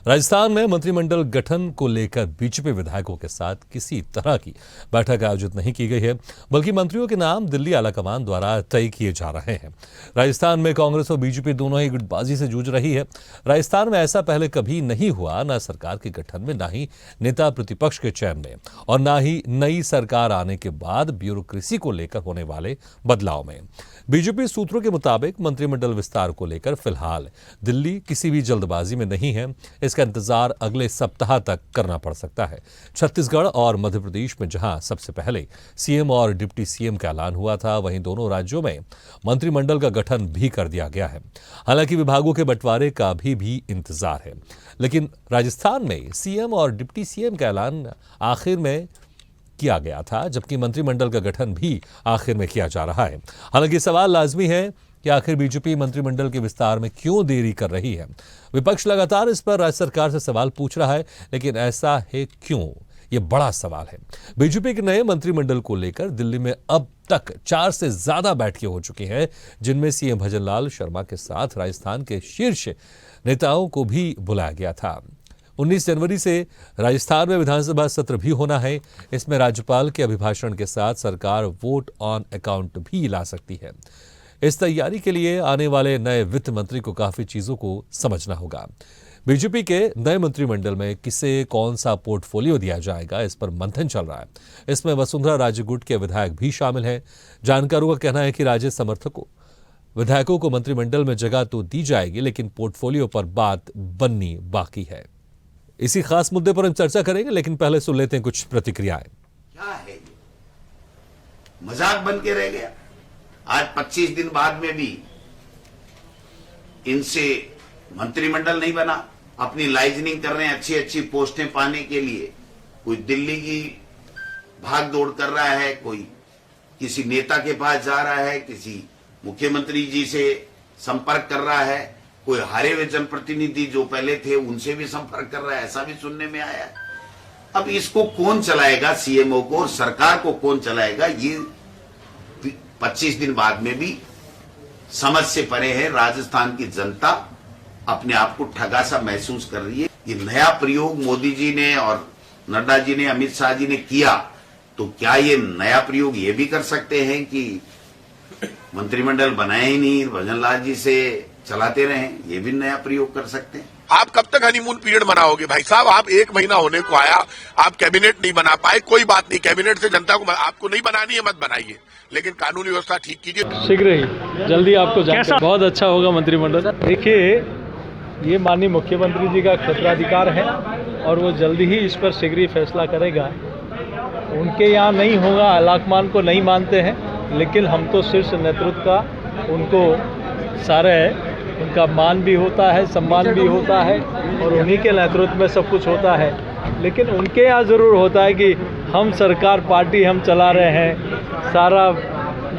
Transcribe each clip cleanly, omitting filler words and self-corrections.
राजस्थान में मंत्रिमंडल गठन को लेकर बीजेपी विधायकों के साथ किसी तरह की बैठक आयोजित नहीं की गई है, बल्कि मंत्रियों के नाम दिल्ली आलाकमान द्वारा तय किए जा रहे हैं। राजस्थान में कांग्रेस और बीजेपी दोनों ही गुटबाजी से जूझ रही है। राजस्थान में ऐसा पहले कभी नहीं हुआ, न सरकार के गठन में, न ही नेता प्रतिपक्ष के चयन में, और न ही नई सरकार आने के बाद ब्यूरोक्रेसी को लेकर होने वाले बदलाव में। बीजेपी सूत्रों के मुताबिक मंत्रिमंडल विस्तार को लेकर फिलहाल दिल्ली किसी भी जल्दबाजी में नहीं है। इसका इंतजार अगले सप्ताह तक करना पड़ सकता है। छत्तीसगढ़ और मध्य प्रदेश में जहां सबसे पहले सीएम और डिप्टी सीएम का ऐलान हुआ था, वहीं दोनों राज्यों में मंत्रिमंडल का गठन भी कर दिया गया है। हालांकि विभागों के बंटवारे का भी इंतजार है, लेकिन राजस्थान में सीएम और डिप्टी सीएम का ऐलान आखिर में किया गया था, जबकि मंत्रिमंडल का गठन भी आखिर में किया जा रहा है। हालांकि सवाल लाजमी है कि आखिर बीजेपी मंत्रिमंडल के विस्तार में क्यों देरी कर रही है। विपक्ष लगातार इस पर राज्य सरकार से सवाल पूछ रहा है, लेकिन ऐसा है क्यों, ये बड़ा सवाल है। बीजेपी के नए मंत्रिमंडल को लेकर दिल्ली में अब तक 4 से ज्यादा बैठकें हो चुकी हैं, जिनमें सीएम भजनलाल शर्मा के साथ राजस्थान के शीर्ष नेताओं को भी बुलाया गया था। 19 जनवरी से राजस्थान में विधानसभा सत्र भी होना है। इसमें राज्यपाल के अभिभाषण के साथ सरकार वोट ऑन अकाउंट भी ला सकती है। इस तैयारी के लिए आने वाले नए वित्त मंत्री को काफी चीजों को समझना होगा। बीजेपी के नए मंत्रिमंडल में किसे कौन सा पोर्टफोलियो दिया जाएगा, इस पर मंथन चल रहा है। इसमें वसुंधरा राजे गुट के विधायक भी शामिल हैं। जानकारों का कहना है कि राज्य समर्थकों विधायकों को मंत्रिमंडल में जगह तो दी जाएगी, लेकिन पोर्टफोलियो पर बात बननी बाकी है। इसी खास मुद्दे पर हम चर्चा करेंगे, लेकिन पहले सुन लेते हैं कुछ प्रतिक्रियाएं। क्या है ये? मजाक बन के रह गया। आज 25 दिन बाद में भी इनसे मंत्रिमंडल नहीं बना। अपनी लाइजनिंग कर रहे हैं अच्छी अच्छी पोस्टें पाने के लिए। कोई दिल्ली की भाग दौड़ कर रहा है, कोई किसी नेता के पास जा रहा है, किसी मुख्यमंत्री जी से संपर्क कर रहा है, कोई हारे हुए जनप्रतिनिधि जो पहले थे उनसे भी संपर्क कर रहा है, ऐसा भी सुनने में आया है। अब इसको कौन चलाएगा, सीएमओ को और सरकार को कौन चलाएगा, ये 25 दिन बाद में भी समझ से परे है। राजस्थान की जनता अपने आप को ठगा सा महसूस कर रही है। ये नया प्रयोग मोदी जी ने और नड्डा जी ने, अमित शाह जी ने किया, तो क्या ये नया प्रयोग ये भी कर सकते हैं कि मंत्रिमंडल बनाए ही नहीं, भजनलाल जी से चलाते रहें? ये भी नया प्रयोग कर सकते हैं। आप कब तक हनीमून पीरियड मनाओगे भाई साहब? आप 1 महीना होने को आया, आप कैबिनेट नहीं बना पाए, कोई बात नहीं, कैबिनेट से जनता को आपको नहीं बनानी है मत बनाइए, लेकिन कानूनी व्यवस्था ठीक कीजिए। शीघ्र ही जल्दी आपको जानकर बहुत अच्छा होगा मंत्रिमंडल। देखिए, ये माननीय मुख्यमंत्री जी का क्षेत्राधिकार है और वो जल्दी ही इस पर शीघ्र ही फैसला करेगा। उनके यहाँ नहीं होगा, आलाकमान को नहीं मानते हैं, लेकिन हम तो शीर्ष नेतृत्व का उनको सारे उनका मान भी होता है, सम्मान भी होता है, और उन्हीं के नेतृत्व में सब कुछ होता है। लेकिन उनके यहाँ ज़रूर होता है कि हम सरकार पार्टी हम चला रहे हैं, सारा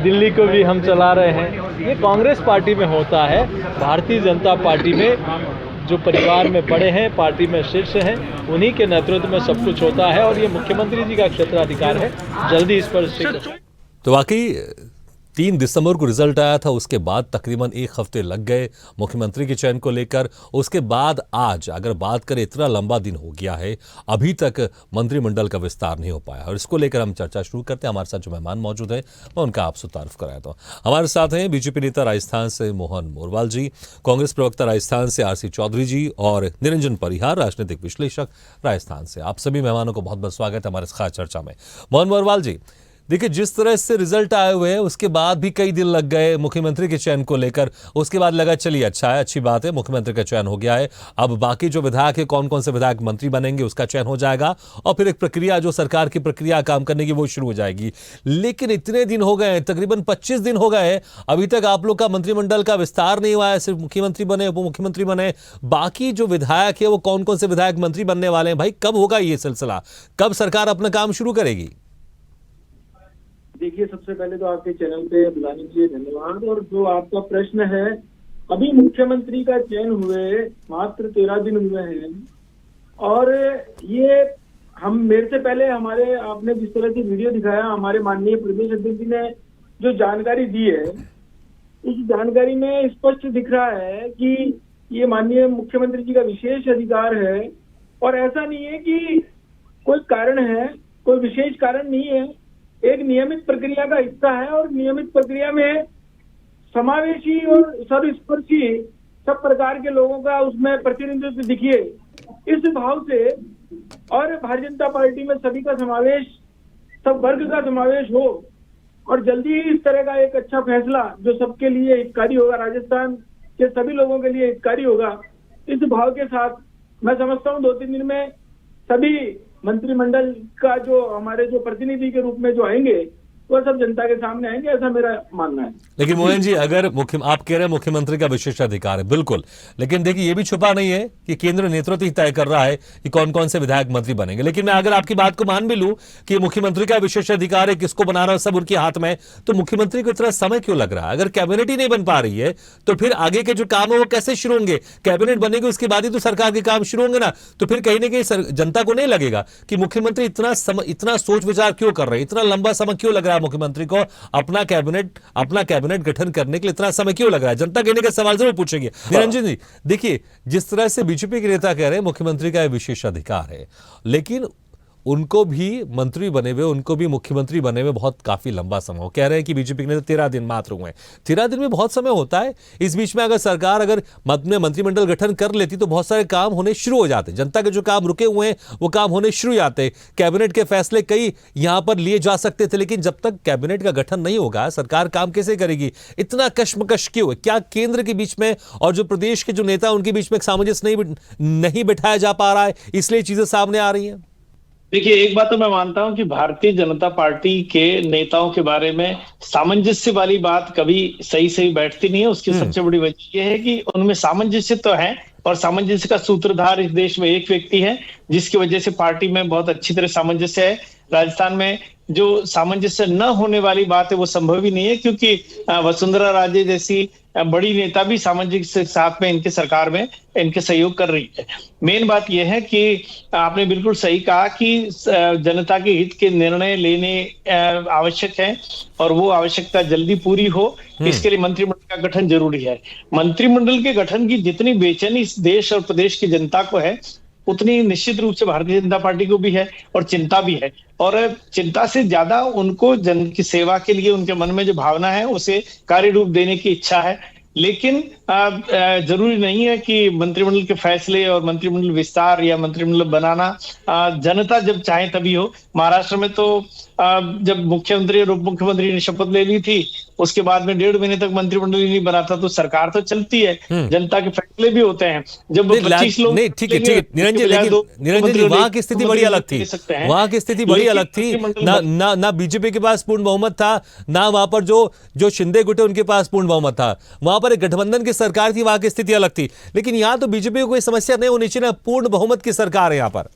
दिल्ली को भी हम चला रहे हैं। ये कांग्रेस पार्टी में होता है। भारतीय जनता पार्टी में जो परिवार में बड़े हैं, पार्टी में शीर्ष हैं, उन्हीं के नेतृत्व में सब कुछ होता है, और ये मुख्यमंत्री जी का क्षेत्राधिकार है। जल्दी इस पर तो वाकई 3 दिसंबर को रिजल्ट आया था, उसके बाद तकरीबन 1 हफ्ते लग गए मुख्यमंत्री के चयन को लेकर। उसके बाद आज अगर बात करें, इतना लंबा दिन हो गया है, अभी तक मंत्रिमंडल का विस्तार नहीं हो पाया, और इसको लेकर हम चर्चा शुरू करते हैं। हमारे साथ जो मेहमान मौजूद है, मैं उनका आपसे तारुफ कराता हूँ। हमारे साथ हैं बीजेपी नेता राजस्थान से मोहन मोरवाल जी, कांग्रेस प्रवक्ता राजस्थान से आरसी चौधरी जी, और निरंजन परिहार, राजनीतिक विश्लेषक राजस्थान से। आप सभी मेहमानों को बहुत बहुत स्वागत है हमारे खास चर्चा में। मोहन मोरवाल जी, देखिए, जिस तरह से रिजल्ट आए हुए हैं, उसके बाद भी कई दिन लग गए मुख्यमंत्री के चयन को लेकर। उसके बाद लगा चलिए अच्छा है, अच्छी बात है, मुख्यमंत्री का चयन हो गया है। अब बाकी जो विधायक है, कौन कौन से विधायक मंत्री बनेंगे, उसका चयन हो जाएगा, और फिर एक प्रक्रिया, जो सरकार की प्रक्रिया काम करने की, वो शुरू हो जाएगी। लेकिन इतने दिन हो गए, तकरीबन 25 दिन हो गए, अभी तक आप लोग का मंत्रिमंडल का विस्तार नहीं हुआ है। सिर्फ मुख्यमंत्री बने, उप मुख्यमंत्री बने, बाकी जो विधायक है वो कौन कौन से विधायक मंत्री बनने वाले हैं? भाई, कब होगा ये सिलसिला? कब सरकार अपना काम शुरू करेगी? देखिए, सबसे पहले तो आपके चैनल पे बुलाने के लिए धन्यवाद। और जो आपका प्रश्न है, अभी मुख्यमंत्री का चयन हुए मात्र 13 दिन हुए हैं, और ये हम मेरे से पहले हमारे आपने जिस तरह की वीडियो दिखाया, हमारे माननीय प्रदेश अध्यक्ष जी ने जो जानकारी दी है, उस जानकारी में स्पष्ट दिख रहा है कि ये माननीय मुख्यमंत्री जी का विशेष अधिकार है। और ऐसा नहीं है कि कोई कारण है, कोई विशेष कारण नहीं है, एक नियमित प्रक्रिया का हिस्सा है। और नियमित प्रक्रिया में समावेशी और सर्वस्पर्शी सब प्रकार के लोगों का उसमें प्रतिनिधित्व दिखिए, इस भाव से। और भारतीय जनता पार्टी में सभी का समावेश, सब वर्ग का समावेश हो और जल्दी ही इस तरह का एक अच्छा फैसला जो सबके लिए हितकारी होगा, राजस्थान के सभी लोगों के लिए हितकारी होगा, इस भाव के साथ मैं समझता हूँ 2-3 दिन में सभी मंत्रिमंडल का जो हमारे जो प्रतिनिधि के रूप में जो आएंगे वो सब जनता के सामने आएंगे, ऐसा मेरा मानना है। लेकिन मोहन जी, अगर आप कह रहे हैं मुख्यमंत्री का विशेषाधिकार है, बिल्कुल, लेकिन देखिए ये भी छुपा नहीं है कि केंद्र नेतृत्व ही तय कर रहा है कि कौन कौन से विधायक मंत्री बनेंगे। लेकिन मैं अगर आपकी बात को मान भी लूं कि मुख्यमंत्री का विशेषाधिकार है, किसको बनाना है सब उनके हाथ में, तो मुख्यमंत्री को इतना समय क्यों लग रहा है? अगर कैबिनेट ही नहीं बन पा रही है तो फिर आगे के जो काम है वो कैसे शुरू होंगे? कैबिनेट बनेगी उसके बाद ही तो सरकार के काम शुरू होंगे ना। तो फिर कहीं ना कहीं जनता को नहीं लगेगा कि मुख्यमंत्री इतना सोच विचार क्यों कर रहे हैं, इतना लंबा समय क्यों लग रहा है मुख्यमंत्री को अपना कैबिनेट गठन करने के लिए इतना समय क्यों लग रहा है? जनता कहने का सवाल जरूर पूछेंगे। निरंजन जी, देखिए जिस तरह से बीजेपी के नेता कह रहे हैं मुख्यमंत्री का विशेषाधिकार है, लेकिन उनको भी मंत्री बने हुए, उनको भी मुख्यमंत्री बने हुए बहुत काफी लंबा समय हो। कह रहे हैं कि बीजेपी के नेता 13 दिन मात्र हुए हैं। 13 दिन में बहुत समय होता है। इस बीच में अगर सरकार अगर मंत्रिमंडल गठन कर लेती तो बहुत सारे काम होने शुरू हो जाते। जनता के जो काम रुके हुए हैं वो काम होने शुरू हो जाते। कैबिनेट के फैसले कई यहां पर लिए जा सकते थे, लेकिन जब तक कैबिनेट का गठन नहीं होगा सरकार काम कैसे करेगी? इतना कश्मकश क्यों है? क्या केंद्र के बीच में और जो प्रदेश के जो नेता उनके बीच में सामंजस्य नहीं बिठाया जा पा रहा है, इसलिए चीजें सामने आ रही हैं? देखिए, एक बात तो मैं मानता हूं कि भारतीय जनता पार्टी के नेताओं के बारे में सामंजस्य वाली बात कभी सही बैठती नहीं है। उसकी सबसे बड़ी वजह यह है कि उनमें सामंजस्य तो है, और सामंजस्य का सूत्रधार इस देश में एक व्यक्ति है, जिसकी वजह से पार्टी में बहुत अच्छी तरह सामंजस्य है। राजस्थान में जो सामंजस्य न होने वाली बात है वो संभव ही नहीं है, क्योंकि वसुंधरा राजे जैसी बड़ी नेता भी सामंजस्य के साथ में इनके सरकार में इनके सहयोग कर रही है। मेन बात यह है कि आपने बिल्कुल सही कहा कि जनता के हित के निर्णय लेने आवश्यक है, और वो आवश्यकता जल्दी पूरी हो, इसके लिए मंत्रिमंडल का गठन जरूरी है। मंत्रिमंडल के गठन की जितनी बेचैनी इस देश और प्रदेश की जनता को है, उतनी निश्चित रूप से भारतीय जनता पार्टी को भी है और चिंता भी है। और चिंता से ज्यादा उनको जन की सेवा के लिए उनके मन में जो भावना है उसे कार्य रूप देने की इच्छा है। लेकिन जरूरी नहीं है कि मंत्रिमंडल के फैसले और मंत्रिमंडल विस्तार या मंत्रिमंडल बनाना जनता जब चाहे तभी हो। महाराष्ट्र में तो जब मुख्यमंत्री और उप मुख्यमंत्री ने शपथ ले ली थी, उसके बाद में 1.5 महीने तक मंत्रिमंडल ही नहीं बना था, तो सरकार तो चलती है, जनता के फैसले भी होते हैं। जब 25 लोग नहीं, ठीक है निरंजन जी, वहां की स्थिति बड़ी अलग थी। वहां की स्थिति बड़ी अलग थी। ना बीजेपी के पास पूर्ण बहुमत था, ना वहां पर जो शिंदे गुटे उनके पास पूर्ण बहुमत था। वहां पर एक गठबंधन की सरकार थी, वहां की स्थिति अलग थी। लेकिन यहां तो बीजेपी को कोई समस्या नहीं होनी चाहिए ना, पूर्ण बहुमत की सरकार है यहां पर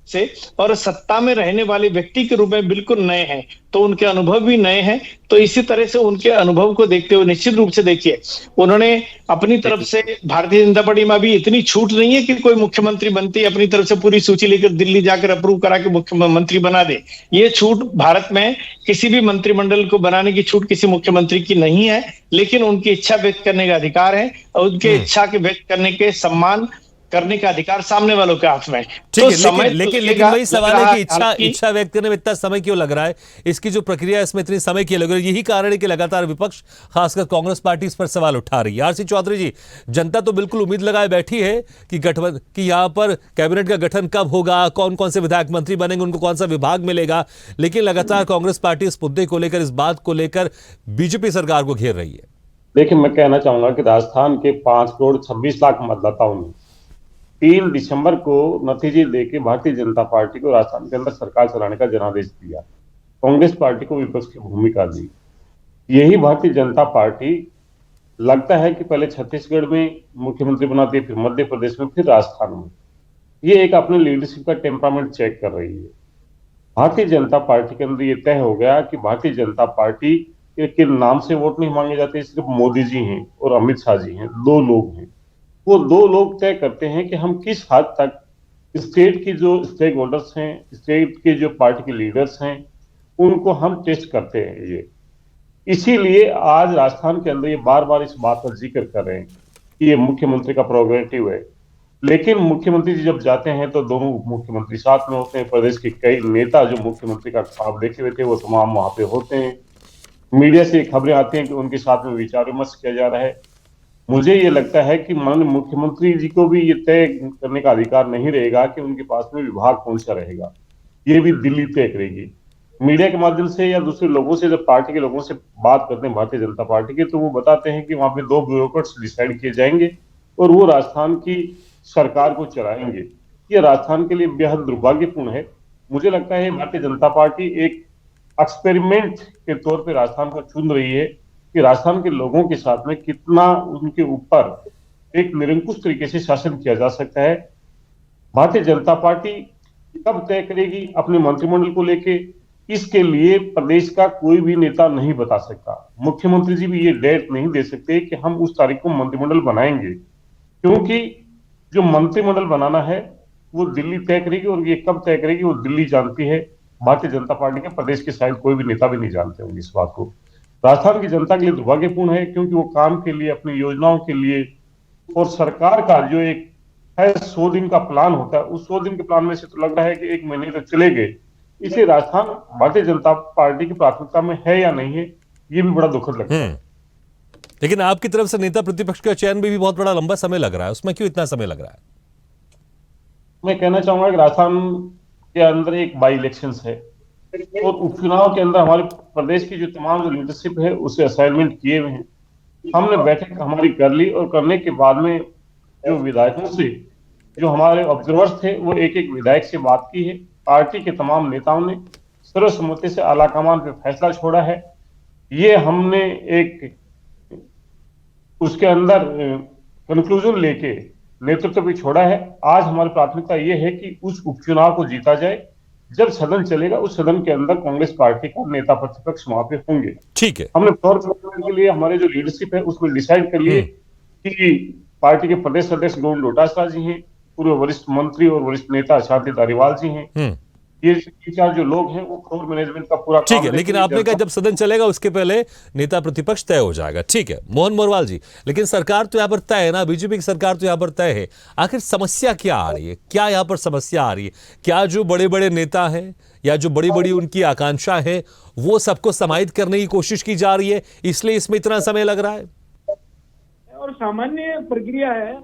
से, और सत्ता में रहने वाले व्यक्ति के रूप में बिल्कुल नए हैं, तो उनके अनुभव भी नए हैं। तो इसी तरह से उनके अनुभव को देखते हुए निश्चित रूप से देखिए, उन्होंने अपनी तरफ से, भारतीय जनता पार्टी में अभी इतनी छूट नहीं है कि कोई मुख्यमंत्री बनते ही अपनी तरफ से पूरी सूची लेकर दिल्ली जाकर अप्रूव करा के मुख्यमंत्री बना दे। ये छूट भारत में किसी भी मंत्रिमंडल को बनाने की छूट किसी मुख्यमंत्री की नहीं है, लेकिन उनकी इच्छा व्यक्त करने का अधिकार है, और उनके इच्छा के व्यक्त करने के सम्मान करने का अधिकार सामने वालों के हाथ में। तो समय लेकिन वही सवाल है कि इच्छा व्यक्त करने में इतना समय क्यों लग रहा है? इसकी जो प्रक्रिया है इसमें इतनी समय क्यों लग रही है? यही कारण है कि लगातार विपक्ष, खासकर कांग्रेस पार्टी, इस पर सवाल उठा रही है। आरसी चौधरी जी, जनता तो बिल्कुल उम्मीद लगाए बैठी है कि यहाँ पर कैबिनेट का गठन कब होगा, कौन कौन से विधायक मंत्री बनेंगे, उनको कौन सा विभाग मिलेगा, लेकिन लगातार कांग्रेस पार्टी इस मुद्दे को लेकर, इस बात को लेकर बीजेपी सरकार को घेर रही है। देखिए, मैं कहना चाहूंगा कि राजस्थान के 5,26,00,000 मतदाताओं ने 3 दिसंबर को नतीजे देके भारतीय जनता पार्टी को राजस्थान के अंदर सरकार चलाने का जनादेश दिया, कांग्रेस पार्टी को विपक्ष की भूमिका दी। यही भारतीय जनता पार्टी लगता है कि पहले छत्तीसगढ़ में मुख्यमंत्री बनाती है, फिर मध्य प्रदेश में, फिर राजस्थान में। ये एक अपने लीडरशिप का टेम्परामेंट चेक कर रही है। भारतीय जनता पार्टी के अंदर ये तय हो गया कि भारतीय जनता पार्टी के नाम से वोट नहीं मांगे जाते, सिर्फ मोदी जी हैं और अमित शाह जी हैं, 2 लोग हैं। वो 2 लोग तय करते हैं कि हम किस हद तक स्टेट की जो स्टेक होल्डर्स हैं, स्टेट के जो पार्टी के लीडर्स हैं, उनको हम टेस्ट करते हैं। ये इसीलिए आज राजस्थान के अंदर ये बार बार इस बात का जिक्र कर रहे हैं ये मुख्यमंत्री का प्रोग्रेटिव है। लेकिन मुख्यमंत्री जी जब जाते हैं तो दोनों उप मुख्यमंत्री साथ में होते हैं, प्रदेश के कई नेता जो मुख्यमंत्री का ख्वाब देखे हुए थे वो तमाम वहां पे होते हैं। मीडिया से खबरें आती हैं कि उनके साथ में विचार विमर्श किया जा रहा है। मुझे ये लगता है कि माननीय मुख्यमंत्री जी को भी ये तय करने का अधिकार नहीं रहेगा कि उनके पास में विभाग कौन सा रहेगा, ये भी दिल्ली तय करेगी। मीडिया के माध्यम से या दूसरे लोगों से, जब पार्टी के लोगों से बात करते हैं भारतीय जनता पार्टी के, तो वो बताते हैं कि वहां पे 2 ब्यूरोक्रेट्स डिसाइड किए जाएंगे और वो राजस्थान की सरकार को चलाएंगे। ये राजस्थान के लिए बेहद दुर्भाग्यपूर्ण है। मुझे लगता है भारतीय जनता पार्टी एक एक्सपेरिमेंट के तौर पे राजस्थान को चुन रही है कि राजस्थान के लोगों के साथ में कितना उनके ऊपर एक निरंकुश तरीके से शासन किया जा सकता है। भारतीय जनता पार्टी कब तय करेगी अपने मंत्रिमंडल को लेके, इसके लिए प्रदेश का कोई भी नेता नहीं बता सकता। मुख्यमंत्री जी भी ये डेट नहीं दे सकते कि हम उस तारीख को मंत्रिमंडल बनाएंगे, क्योंकि जो मंत्रिमंडल बनाना है वो दिल्ली तय करेगी और ये कब तय करेगी वो दिल्ली जानती है। भारतीय जनता पार्टी के प्रदेश के शायद कोई भी नेता भी नहीं जानते होंगे इस बात को। राजस्थान की जनता के लिए दुर्भाग्यपूर्ण है, क्योंकि वो काम के लिए, अपनी योजनाओं के लिए और सरकार का जो एक है 100 दिन का प्लान होता है, उस 100 दिन के प्लान में से तो लग रहा है कि 1 महीने तक चले गए। इसलिए राजस्थान भारतीय जनता पार्टी की प्राथमिकता में है या नहीं है, ये भी बड़ा दुखद लगता है। लेकिन आपकी तरफ से नेता प्रतिपक्ष का चयन में भी बहुत बड़ा लंबा समय लग रहा है, उसमें क्यों इतना समय लग रहा है? मैं कहना चाहूंगा कि राजस्थान के अंदर एक बाई इलेक्शंस है और उपचुनाव के अंदर हमारे प्रदेश की जो तमाम जो लीडरशिप है उसे असाइनमेंट किए हुए हैं। हमने बैठक हमारी कर ली और करने के बाद में जो विधायकों से, जो हमारे ऑब्जर्वर्स थे, वो एक एक विधायक से बात की है। पार्टी के तमाम नेताओं ने सर्वसम्मति से आलाकमान पे फैसला छोड़ा है। ये हमने एक उसके अंदर कंक्लूजन लेके नेतृत्व भी छोड़ा है। आज हमारी प्राथमिकता ये है कि उस उपचुनाव को जीता जाए। जब सदन चलेगा उस सदन के अंदर कांग्रेस पार्टी का नेता प्रतिपक्ष वहां पे होंगे। ठीक है, हमने फ्लोर करने के लिए हमारे जो लीडरशिप है उसमें डिसाइड कर लिए कि पार्टी के प्रदेश अध्यक्ष गोविंद डोटासरा जी हैं, पूर्व वरिष्ठ मंत्री और वरिष्ठ नेता शांति धारीवाल जी हैं। ये 3-4 जो लोग हैं वो फ्लोर मैनेजमेंट का पूरा ठीक है, लेकिन आपने कहा जब सदन चलेगा उसके पहले नेता प्रतिपक्ष तय हो जाएगा। ठीक है मोहन मोरवाल जी, लेकिन सरकार तो यहाँ पर तय है ना, बीजेपी की सरकार तो यहाँ पर तय है। आखिर समस्या क्या आ रही है? क्या यहाँ पर समस्या आ रही है? क्या जो बड़े बड़े नेता हैं या जो बड़ी बड़ी उनकी आकांक्षा है वो सबको समाहित करने की कोशिश की जा रही है, इसलिए इसमें इतना समय लग रहा है? और सामान्य प्रक्रिया है,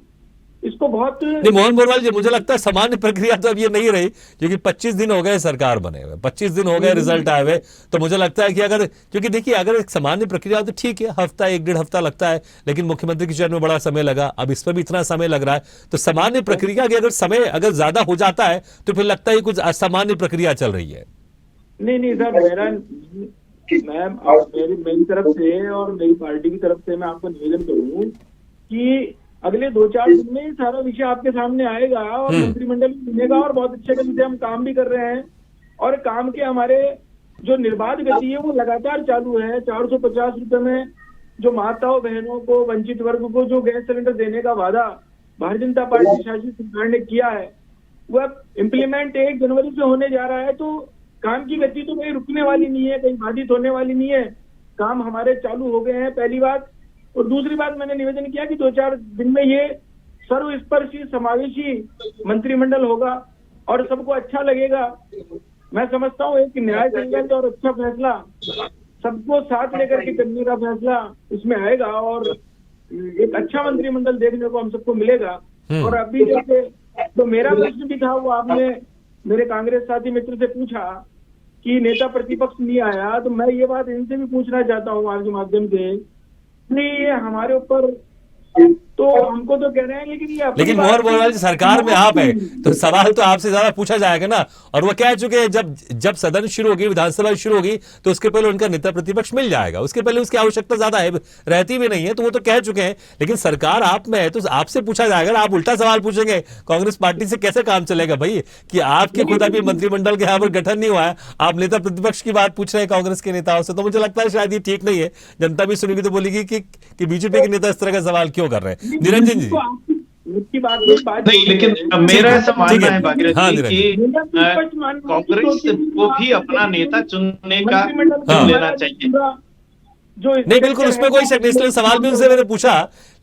इसको बहुत नहीं मोहन मोरवाल जी, मुझे लगता है सामान्य प्रक्रिया तो अब ये नहीं रही, क्योंकि 25 दिन हो गए सरकार बने हुए, 25 दिन हो गए रिजल्ट आए हुए। तो मुझे लगता है कि अगर, क्योंकि देखिए अगर एक सामान्य प्रक्रिया तो ठीक है, हफ्ता 1-1.5 हफ्ता लगता है, लेकिन मुख्यमंत्री के चयन में बड़ा समय लगा, अब इस पर भी इतना समय लग रहा है। तो सामान्य प्रक्रिया के अगर समय अगर ज्यादा हो जाता है तो फिर लगता है कुछ असामान्य प्रक्रिया चल रही है। नहीं सर, मेरी तरफ से और मेरी पार्टी की तरफ से मैं आपको निवेदन करूं कि अगले 2-4 दिन में ही सारा विषय आपके सामने आएगा और मंत्रिमंडल मिलेगा और बहुत अच्छे ढंग से हम काम भी कर रहे हैं। और काम के हमारे जो निर्बाध गति है वो लगातार चालू है। 450 रुपए में जो माताओं बहनों को, वंचित वर्ग को जो गैस सिलेंडर देने का वादा भारतीय जनता पार्टी शासित सरकार ने किया है, वह इम्प्लीमेंट 1 जनवरी से होने जा रहा है। तो काम की गति तो कहीं रुकने वाली नहीं है, कहीं बाधित होने वाली नहीं है। काम हमारे चालू हो गए हैं, पहली बात। और दूसरी बात, मैंने निवेदन किया कि 2-4 दिन में ये सर्वस्पर्शी समावेशी मंत्रिमंडल होगा और सबको अच्छा लगेगा। मैं समझता हूँ एक न्याय संगत और अच्छा फैसला सबको साथ लेकर के करने का फैसला इसमें आएगा और एक अच्छा मंत्रिमंडल देखने को हम सबको मिलेगा। और अभी जैसे तो मेरा प्रश्न भी था, वो आपने मेरे कांग्रेस साथी मित्र से पूछा कि नेता प्रतिपक्ष नहीं आया, तो मैं ये बात इनसे भी पूछना चाहता हूँ आपके माध्यम से, नहीं ये हमारे ऊपर तो हमको तो कह रहे हैं, लेकिन मोहन मोरवाल जी सरकार में आप है तो सवाल तो आपसे ज्यादा पूछा जाएगा ना। और वो कह चुके हैं जब सदन शुरू होगी, विधानसभा शुरू होगी, तो उसके पहले उनका नेता प्रतिपक्ष मिल जाएगा, उसके पहले उसकी आवश्यकता ज्यादा है रहती भी नहीं है, तो वो तो कह चुके हैं। लेकिन सरकार आप में है तो आपसे पूछा जाएगा ना। आप उल्टा सवाल पूछेंगे कांग्रेस पार्टी से, कैसे काम चलेगा भाई? कि आपके खुद अभी मंत्रिमंडल के यहाँ पर गठन नहीं हुआ है, आप नेता प्रतिपक्ष की बात पूछ रहे हैं कांग्रेस के नेताओं से, तो मुझे लगता है शायद ये ठीक नहीं है। जनता भी सुनेगी तो बोलेगी कि बीजेपी के नेता इस तरह का सवाल क्यों कर रहे हैं। निरंजन जी, बात नहीं, लेकिन मेरा ऐसा मानना है भागीरथ जी कि कांग्रेस को भी अपना नेता चुनने का लेना चाहिए। जो नहीं बिल्कुल, उसमें कोई शक नहीं, इसलिए सवाल भी उनसे मैंने पूछा,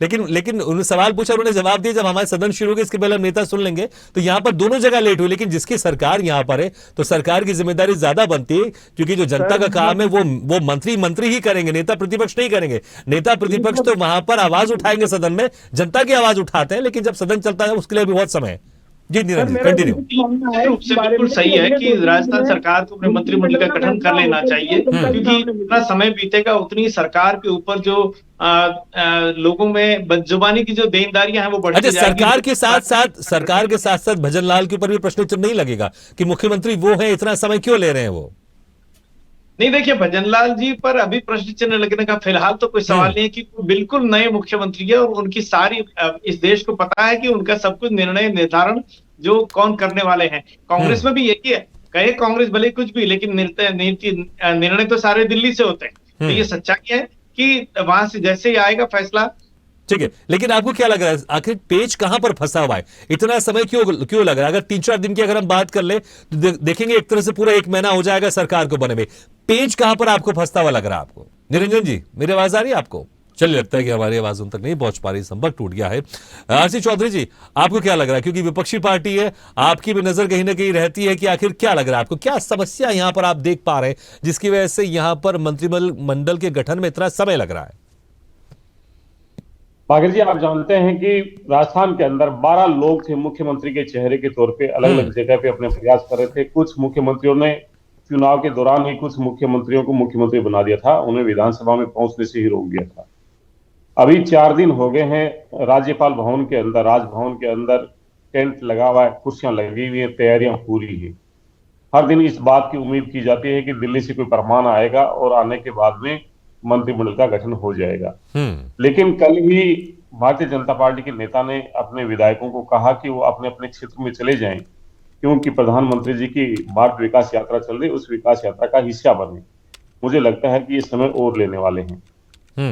लेकिन उन्होंने सवाल पूछा, उन्होंने जवाब दिया जब हमारे सदन शुरू होगा इसके पहले हम नेता सुन लेंगे। तो यहां पर दोनों जगह लेट हुई, लेकिन जिसकी सरकार यहां पर है तो सरकार की जिम्मेदारी ज्यादा बनती है, क्योंकि जो जनता का काम है वो मंत्री ही करेंगे, नेता प्रतिपक्ष नहीं करेंगे। नेता प्रतिपक्ष तो वहां पर आवाज उठाएंगे सदन में, जनता की आवाज उठाते हैं, लेकिन जब सदन चलता है उसके लिए भी बहुत समय है। जी निरंजन कंटिन्यू। रूप से बिल्कुल सही है कि राजस्थान सरकार को अपने मंत्रिमंडल का गठन कर लेना चाहिए, क्योंकि जितना समय बीतेगा उतनी सरकार के ऊपर जो लोगों में बदजुबानी की जो देनदारियां हैं वो बढ़ती अच्छा, जाएगी। सरकार के साथ साथ भजनलाल के ऊपर भी प्रश्न चिन्ह नहीं लगेगा कि मुख्यमंत्री वो है, इतना समय क्यों ले रहे हैं वो? नहीं, देखिए, भजनलाल जी पर अभी प्रश्न चिन्ह लगने का फिलहाल तो कोई सवाल नहीं है, कि बिल्कुल नए मुख्यमंत्री है और उनकी सारी इस देश को पता है कि उनका सब कुछ निर्णय निर्धारण जो कौन करने वाले हैं। कांग्रेस में भी यही है, कहे कांग्रेस भले कुछ भी, लेकिन निर्णय तो सारे दिल्ली से होते हैं। तो ये सच्चाई है कि वहां से जैसे ही आएगा फैसला। ठीक है, लेकिन आपको क्या लग रहा है आखिर पेच कहां पर फंसा हुआ है? इतना समय क्यों लग रहा है? अगर 3-4 दिन की अगर हम बात कर ले तो देखेंगे एक तरह से पूरा 1 महीना हो जाएगा सरकार को बने में। पेच कहां पर आपको फंसता हुआ लग रहा है आपको? निरंजन जी, मेरी आवाज आ रही है आपको? चलिए, लगता है कि हमारी आवाज उन तक नहीं पहुंच पा रही, संपर्क टूट गया है। आरसी चौधरी जी, आपको क्या लग रहा है? क्योंकि विपक्षी पार्टी है, आपकी भी नजर कहीं ना कहीं रहती है कि आखिर क्या लग रहा है आपको, क्या समस्या यहां पर आप देख पा रहे हैं जिसकी वजह से यहां पर मंत्रिमंडल के गठन में इतना समय लग रहा है? पागिल जी, आप जानते हैं कि राजस्थान के अंदर 12 लोग थे मुख्यमंत्री के चेहरे के तौर पे, अलग अलग जगह पे अपने प्रयास कर रहे थे। कुछ मुख्यमंत्रियों ने चुनाव के दौरान ही कुछ मुख्यमंत्रियों को मुख्यमंत्री बना दिया था, उन्हें विधानसभा में पहुंचने से ही रोक दिया था। अभी 4 दिन हो गए हैं, राज्यपाल भवन के अंदर, राजभवन के अंदर टेंट लगा हुआ है, कुर्सियां लगी हुई है, तैयारियां पूरी है। हर दिन इस बात की उम्मीद की जाती है कि दिल्ली से कोई फरमान आएगा और आने के बाद में मंत्रिमंडल का गठन हो जाएगा। लेकिन कल ही भारतीय जनता पार्टी के नेता ने अपने विधायकों को कहा कि वो अपने अपने क्षेत्र में चले जाएं, क्योंकि प्रधानमंत्री जी की भारत विकास यात्रा चल रही, उस विकास यात्रा का हिस्सा बने। मुझे लगता है कि ये समय और लेने वाले हैं।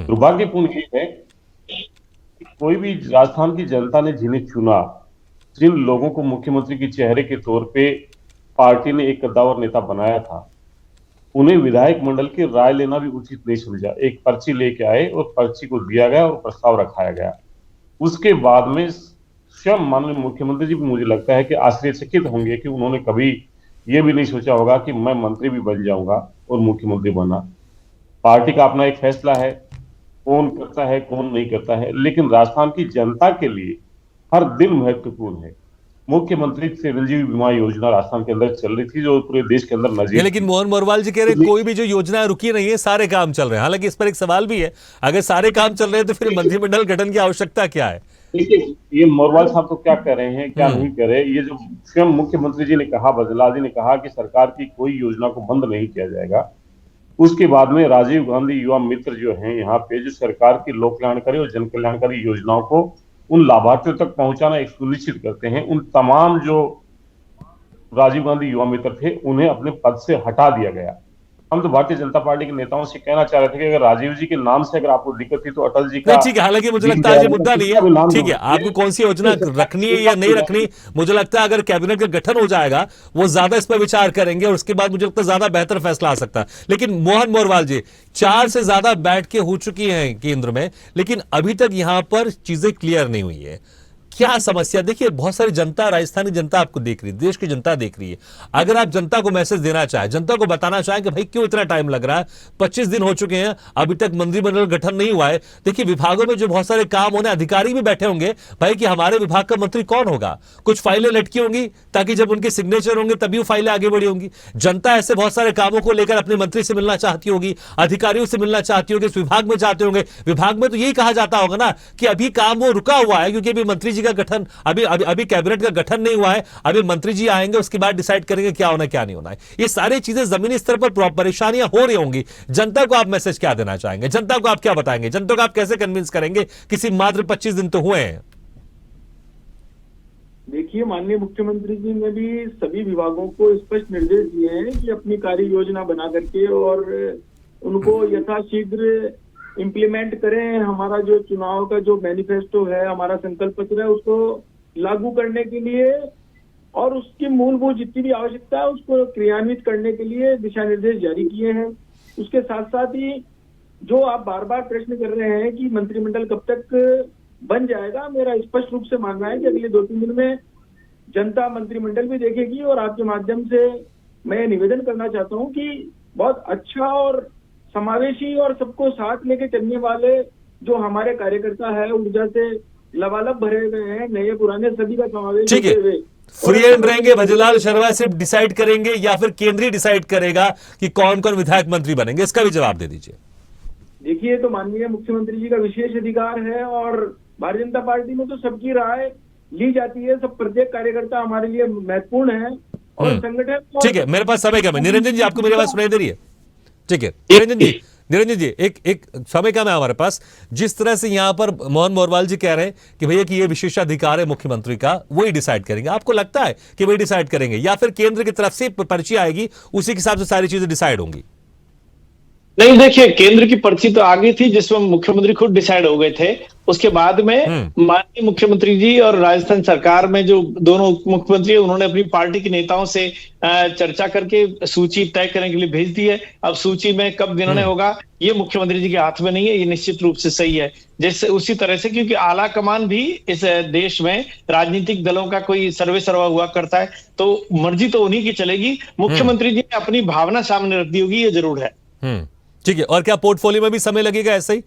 दुर्भाग्यपूर्ण ये है कि कोई भी राजस्थान की जनता ने जिन्हें चुना, जिन लोगों को मुख्यमंत्री के चेहरे के तौर पे पार्टी ने एक कद्दावर नेता बनाया था, उन्हें विधायक मंडल की राय लेना भी उचित नहीं समझा। एक पर्ची लेके आए और पर्ची को दिया गया और प्रस्ताव रखाया गया। उसके बाद में स्वयं माननीय मुख्यमंत्री जी भी मुझे लगता है कि आश्चर्यचकित होंगे कि उन्होंने कभी ये भी नहीं सोचा होगा कि मैं मंत्री भी बन जाऊंगा और मुख्यमंत्री बना। पार्टी का अपना एक फैसला है, कौन करता है कौन नहीं करता है, लेकिन राजस्थान की जनता के लिए हर दिन महत्वपूर्ण है। मुख्यमंत्री चिरंजीवी बीमा योजना राजस्थान के अंदर चल रही थी, जो पूरे देश के अंदर नजीर। लेकिन मोहन मोरवाल जी कह रहे कोई भी जो योजना रुकी नहीं है, सारे काम चल रहे हैं। हालांकि इस पर एक सवाल भी है, अगर सारे काम चल रहे हैं तो फिर मंत्रिमंडल गठन की आवश्यकता क्या है? देखिए, ये मोरवाल साहब तो क्या कर रहे हैं क्या नहीं कर रहे, ये जो स्वयं मुख्यमंत्री जी ने कहा, भजनलाल जी ने कहा कि सरकार की कोई योजना को बंद नहीं किया जाएगा। उसके बाद में राजीव गांधी युवा मित्र जो हैं यहाँ पे, जो सरकार की लोक कल्याणकारी और जन कल्याणकारी योजनाओं को उन लाभार्थियों तक पहुंचाना एक सुनिश्चित करते हैं, उन तमाम जो राजीव गांधी युवा मित्र थे उन्हें अपने पद से हटा दिया गया। हम तो भारतीय जनता पार्टी के नेताओं से कहना चाह रहे थे कि अगर राजीव जी के नाम से अगर आपको दिक्कत थी तो अटल जी का। ठीक है, हालांकि मुझे लगता है ये मुद्दा नहीं है। ठीक है, आपको कौन सी योजना रखनी है या नहीं रखनी, मुझे लगता है अगर कैबिनेट का गठन हो जाएगा वो ज्यादा इस पर विचार करेंगे और उसके बाद मुझे लगता है ज्यादा बेहतर फैसला आ सकता है। लेकिन मोहन मोरवाल जी, 4 से ज्यादा बैठकें हो चुकी हैं केंद्र में, लेकिन अभी तक यहां पर चीजें क्लियर नहीं हुई है। क्या समस्या? देखिए, बहुत सारी जनता, राजस्थानी जनता आपको देख रही है, देश की जनता देख रही है। अगर आप जनता को मैसेज देना चाहें, जनता को बताना चाहें कि भाई क्यों इतना टाइम लग रहा है, 25 दिन हो चुके हैं, अभी तक मंत्रिमंडल गठन नहीं हुआ है। देखिए, विभागों में जो बहुत सारे काम होने, अधिकारी भी बैठे होंगे भाई कि हमारे विभाग का मंत्री कौन होगा। कुछ फाइलें लटकी होंगी ताकि जब उनके सिग्नेचर होंगे तभी वो फाइलें आगे बढ़ी होंगी। जनता ऐसे बहुत सारे कामों को लेकर अपने मंत्री से मिलना चाहती होगी, अधिकारियों से मिलना चाहती होगी, इस विभाग में जाते होंगे। विभाग में तो यही कहा जाता होगा ना कि अभी काम वो रुका हुआ है क्योंकि अभी मंत्री जी का गठन, अभी कैबिनेट का गठन नहीं हुआ है, अभी मंत्री जी आएंगे, उसके बाद डिसाइड करेंगे क्या होना क्या नहीं होना है। ये सारी चीजें जमीनी स्तर पर परेशानियां हो रही होंगी। जनता को आप मैसेज क्या देना चाहेंगे? जनता को आप क्या बताएंगे? जनता को आप कैसे कन्विंस करेंगे? किसी मात्र 25 दिन तो हुए हैं। देखिए, माननीय मुख्यमंत्री जी ने भी सभी विभागों को स्पष्ट निर्देश दिए हैं कि अपनी कार्य योजना बना करके और उनको यथाशीघ्र इम्प्लीमेंट करें। हमारा जो चुनाव का जो मैनिफेस्टो है, हमारा संकल्प पत्र है, उसको लागू करने के लिए और उसकी मूलभूत जितनी भी आवश्यकता है उसको क्रियान्वित करने के लिए दिशा निर्देश जारी किए हैं। उसके साथ साथ ही जो आप बार बार प्रश्न कर रहे हैं कि मंत्रिमंडल कब तक बन जाएगा, मेरा स्पष्ट रूप से मानना है कि अगले 2-3 दिन में जनता मंत्रिमंडल भी देखेगी। और आपके माध्यम से मैं निवेदन करना चाहता हूं कि बहुत अच्छा और समावेशी और सबको साथ लेके चलने वाले जो हमारे कार्यकर्ता है, ऊर्जा से लबालब भरे हुए हैं, नए पुराने सभी का समावेश ठीक है, होते हुए फ्री एंड रहेंगे। भजनलाल शर्मा सिर्फ डिसाइड करेंगे या फिर केंद्रीय डिसाइड करेगा कि कौन कौन विधायक मंत्री बनेंगे? इसका भी जवाब दे दीजिए। देखिए, तो माननीय मुख्यमंत्री जी का विशेष अधिकार है और भारतीय जनता पार्टी में तो सबकी राय ली जाती है। सब प्रत्येक कार्यकर्ता हमारे लिए महत्वपूर्ण है और संगठन। ठीक है, मेरे पास समय कम है। निरंजन जी, आपको मेरी आवाज सुनाई दे रही है? ठीक है निरंजन जी, एक समय कम है हमारे पास। जिस तरह से यहां पर मोहन मोरवाल जी कह रहे हैं कि भैया कि ये विशेषाधिकार है मुख्यमंत्री का, वही डिसाइड करेंगे, आपको लगता है कि वही डिसाइड करेंगे या फिर केंद्र की तरफ से पर्ची आएगी, उसी के हिसाब से सारी चीजें डिसाइड होंगी? नहीं, देखिए, केंद्र की पर्ची तो आ गई थी जिसमें मुख्यमंत्री खुद डिसाइड हो गए थे। उसके बाद में माननीय मुख्यमंत्री जी और राजस्थान सरकार में जो दोनों मुख्यमंत्री है, उन्होंने अपनी पार्टी के नेताओं से चर्चा करके सूची तय करने के लिए भेज दी है। अब सूची में कब निर्णय होगा ये मुख्यमंत्री जी के हाथ में नहीं है, ये निश्चित रूप से सही है। जैसे उसी तरह से, क्योंकि आला कमान भी इस देश में राजनीतिक दलों का कोई सर्वे सर्वा हुआ करता है, तो मर्जी तो उन्हीं की चलेगी। मुख्यमंत्री जी ने अपनी भावना सामने रख दी होगी, ये जरूर है। ठीक है, और क्या पोर्टफोलियो में भी समय लगेगा ऐसे ही?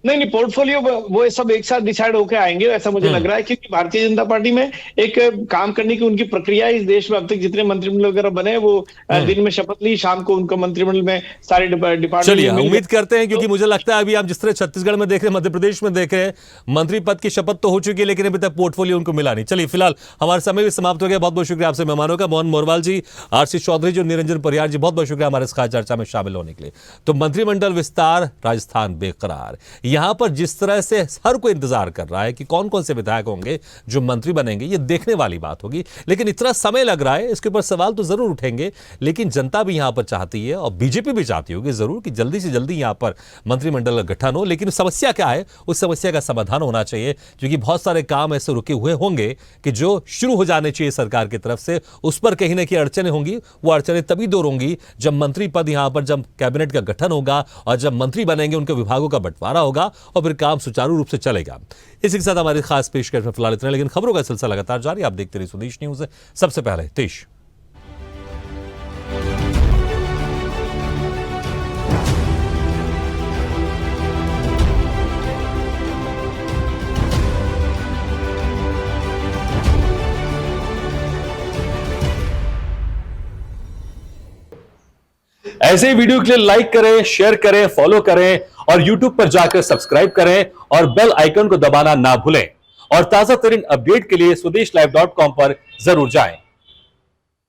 नहीं, पोर्टफोलियो वो सब एक साथ डिसाइड होकर आएंगे, ऐसा मुझे लग रहा है। क्योंकि भारतीय जनता पार्टी में एक काम करने की उनकी प्रक्रिया है। इस देश में अब तक जितने मंत्रिमंडल वगैरह बने, वो दिन में शपथ ली, शाम को उनका मंत्रिमंडल में सारे डिपार्टमेंट। चलिए, उम्मीद करते हैं, क्योंकि मुझे लगता है अभी आप जिस तरह छत्तीसगढ़ में देख रहे हैं, मध्य प्रदेश में देख रहे हैं, मंत्री पद की शपथ तो हो चुकी है, लेकिन अभी तक पोर्टफोलियो उनको मिला नहीं। चलिए, फिलहाल हमारा समय भी समाप्त हो गया। बहुत बहुत शुक्रिया आपसे मेहमानों का, मोहन मोरवाल जी, आशीष चौधरी जी और निरंजन परियार जी, बहुत बहुत शुक्रिया हमारे इस खास चर्चा में शामिल होने के लिए। तो मंत्रिमंडल विस्तार, राजस्थान बेकरार, यहां पर जिस तरह से हर कोई इंतजार कर रहा है कि कौन कौन से विधायक होंगे जो मंत्री बनेंगे, ये देखने वाली बात होगी। लेकिन इतना समय लग रहा है, इसके ऊपर सवाल तो जरूर उठेंगे, लेकिन जनता भी यहां पर चाहती है और बीजेपी भी चाहती होगी जरूर कि जल्दी से जल्दी यहां पर मंत्रिमंडल का गठन हो। लेकिन समस्या क्या है, उस समस्या का समाधान होना चाहिए, क्योंकि बहुत सारे काम ऐसे रुके हुए होंगे कि जो शुरू हो जाने चाहिए सरकार की तरफ से, उस पर कहीं ना कहीं अड़चने होंगी। वो अड़चने तभी दूर होंगी जब मंत्री पद यहां पर, जब कैबिनेट का गठन होगा और जब मंत्री बनेंगे, उनके विभागों का बंटवारा होगा और फिर काम सुचारू रूप से चलेगा। इसी के साथ हमारी खास पेशकश में फिलहाल इतना, लेकिन खबरों का सिलसिला लगातार जारी। आप देखते रहिए स्वदेश न्यूज। सबसे पहले देश। ऐसे ही वीडियो के लिए लाइक करें, शेयर करें, फॉलो करें और YouTube पर जाकर सब्सक्राइब करें और बेल आइकन को दबाना ना भूलें। और ताजा तरीन अपडेट के लिए स्वदेशलाइव.com पर जरूर जाएं।